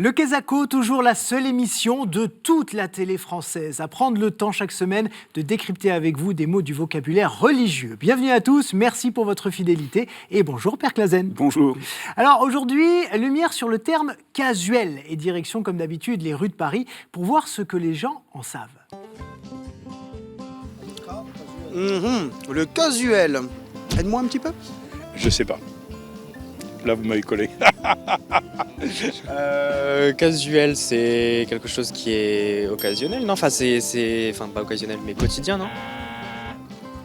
Le Quesaco, toujours la seule émission de toute la télé française à prendre le temps chaque semaine de décrypter avec vous des mots du vocabulaire religieux. Bienvenue à tous, merci pour votre fidélité et bonjour Père Clazen. Bonjour. Alors aujourd'hui, lumière sur le terme casuel et direction comme d'habitude les rues de Paris pour voir ce que les gens en savent. Le casuel. Aide-moi un petit peu. Je sais pas. Là, vous m'avez collé. Casuel, c'est quelque chose qui est occasionnel, non? Enfin, pas occasionnel, mais quotidien, non?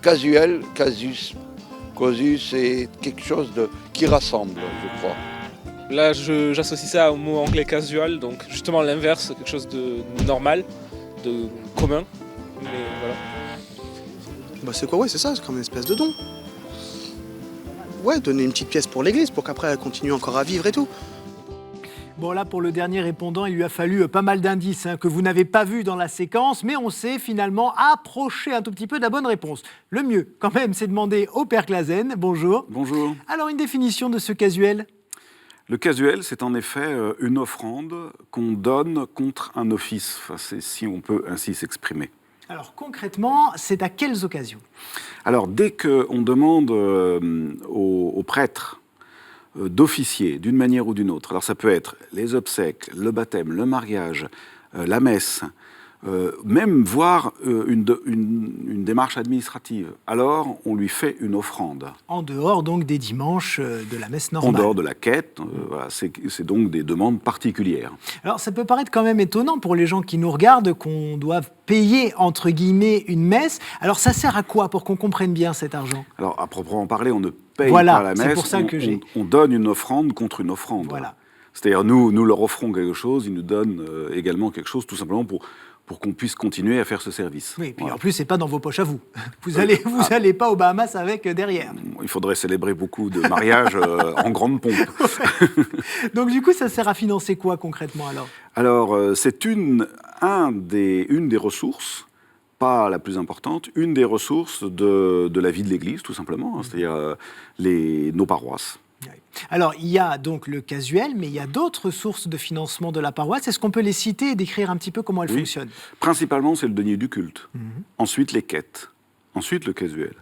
Casuel, casus. Casus, c'est quelque chose qui rassemble, je crois. Là, j'associe ça au mot anglais casual, donc justement l'inverse, quelque chose de normal, de commun. Mais voilà. Bah c'est quoi? Ouais, c'est ça, c'est comme une espèce de don. Ouais, donner une petite pièce pour l'église pour qu'après elle continue encore à vivre et tout. Bon là, pour le dernier répondant, il lui a fallu pas mal d'indices que vous n'avez pas vus dans la séquence, mais on s'est finalement approché un tout petit peu de la bonne réponse. Le mieux, quand même, c'est demander au Père Clazen. Bonjour. Bonjour. Alors, une définition de ce casuel? Le casuel, c'est en effet une offrande qu'on donne contre un office. Enfin, c'est si on peut ainsi s'exprimer. Alors, concrètement, c'est à quelles occasions? Alors, dès qu'on demande aux prêtres d'officier d'une manière ou d'une autre, alors ça peut être les obsèques, le baptême, le mariage, la messe, même voire une démarche administrative, alors on lui fait une offrande. En dehors donc des dimanches de la messe normale. En dehors de la quête, voilà, c'est donc des demandes particulières. Alors ça peut paraître quand même étonnant pour les gens qui nous regardent qu'on doive payer entre guillemets une messe. Alors ça sert à quoi pour qu'on comprenne bien cet argent? Alors à proprement parler, on ne paye voilà, pas la messe, c'est pour ça que on donne une offrande contre une offrande. Voilà. C'est-à-dire nous leur offrons quelque chose, ils nous donnent également quelque chose, tout simplement pour qu'on puisse continuer à faire ce service. Oui, puis voilà. en plus, c'est pas dans vos poches à vous. Vous allez pas aux Bahamas avec derrière. Il faudrait célébrer beaucoup de mariages en grande pompe. Donc du coup, ça sert à financer quoi concrètement alors? Alors, c'est une des ressources, pas la plus importante, une des ressources de la vie de l'Église, tout simplement, c'est-à-dire nos paroisses. Alors, il y a donc le casuel, mais il y a d'autres sources de financement de la paroisse. Est-ce qu'on peut les citer et décrire un petit peu comment elles fonctionnent? Principalement, c'est le denier du culte. Ensuite, les quêtes. Ensuite, le casuel.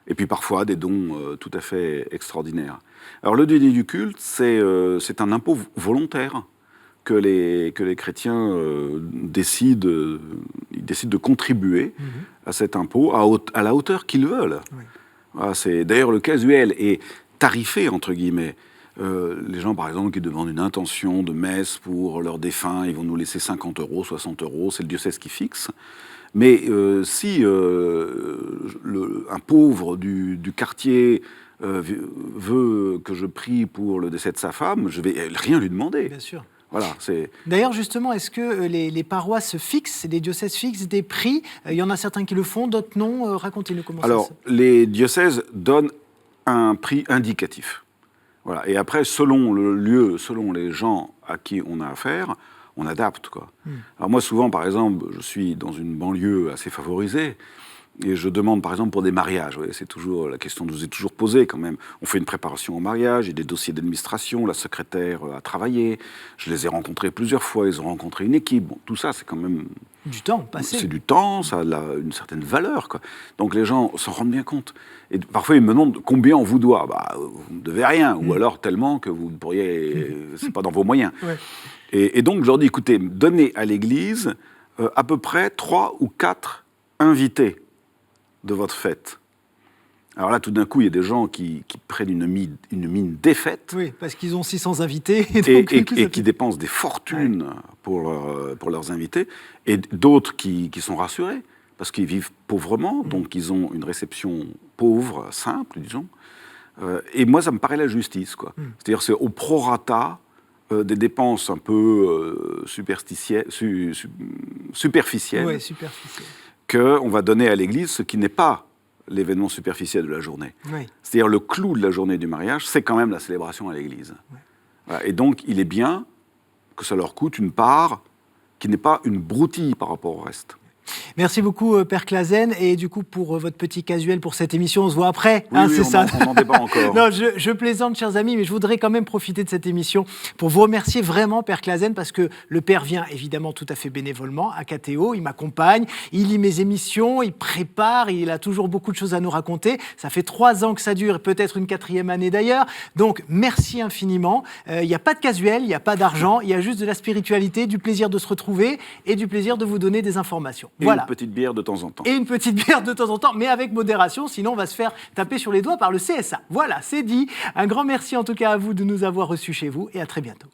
Et puis parfois, des dons tout à fait extraordinaires. Alors, le denier du culte, c'est un impôt volontaire que les chrétiens décident de contribuer à cet impôt à la hauteur qu'ils veulent. Oui. Voilà, d'ailleurs, le casuel est tarifé, entre guillemets. Les gens, par exemple, qui demandent une intention de messe pour leurs défunts, ils vont nous laisser 50 €, 60 €, c'est le diocèse qui fixe. Mais si un pauvre du quartier veut que je prie pour le décès de sa femme, je vais rien lui demander. Bien sûr. Voilà, D'ailleurs, justement, est-ce que les paroisses fixent, les diocèses fixent des prix? Il y en a certains qui le font, d'autres non. Racontez-nous comment ça se passe. Alors, les diocèses donnent un prix indicatif. Voilà. Et après, selon le lieu, selon les gens à qui on a affaire, on adapte, quoi. Alors moi, souvent, par exemple, je suis dans une banlieue assez favorisée, et je demande, par exemple, pour des mariages. Ouais, c'est toujours la question nous est toujours posée, quand même. On fait une préparation au mariage, il y a des dossiers d'administration, la secrétaire a travaillé, je les ai rencontrés plusieurs fois, ils ont rencontré une équipe. Bon, tout ça, c'est quand même... Du temps passé. C'est du temps, ça a une certaine valeur, quoi. Donc les gens s'en rendent bien compte. Et parfois, ils me demandent combien on vous doit. Bah, vous ne devez rien, ou alors tellement que vous pourriez... C'est pas dans vos moyens. Ouais. Et donc, je leur dis, écoutez, donnez à l'Église à peu près 3 ou 4 invités de votre fête. Alors là, tout d'un coup, il y a des gens qui prennent une mine défaite. Oui, parce qu'ils ont 600 invités. Et qui dépensent des fortunes pour leurs invités. Et d'autres qui sont rassurés, parce qu'ils vivent pauvrement, donc ils ont une réception pauvre, simple, disons. Et moi, ça me paraît la justice, quoi. C'est-à-dire, c'est au prorata des dépenses un peu superficielles, ouais, superficielles, qu'on va donner à l'Église ce qui n'est pas l'événement superficiel de la journée. Oui. C'est-à-dire le clou de la journée du mariage, c'est quand même la célébration à l'Église. Oui. Voilà. Et donc, il est bien que ça leur coûte une part qui n'est pas une broutille par rapport au reste. Merci beaucoup, Père Clasen. Et du coup, pour votre petit casuel pour cette émission, on se voit après. Oui, oui, c'est ça. on n'en débat encore. Non, je plaisante, chers amis, mais je voudrais quand même profiter de cette émission pour vous remercier vraiment, Père Clasen, parce que le Père vient évidemment tout à fait bénévolement à KTO. Il m'accompagne, il lit mes émissions, il prépare, il a toujours beaucoup de choses à nous raconter. Ça fait 3 ans que ça dure, peut-être une 4e année d'ailleurs. Donc, merci infiniment. Il n'y a pas de casuel, il n'y a pas d'argent, il y a juste de la spiritualité, du plaisir de se retrouver et du plaisir de vous donner des informations. Et Voilà. une petite bière de temps en temps. Et une petite bière de temps en temps, mais avec modération, sinon on va se faire taper sur les doigts par le CSA. Voilà, c'est dit. Un grand merci en tout cas à vous de nous avoir reçus chez vous et à très bientôt.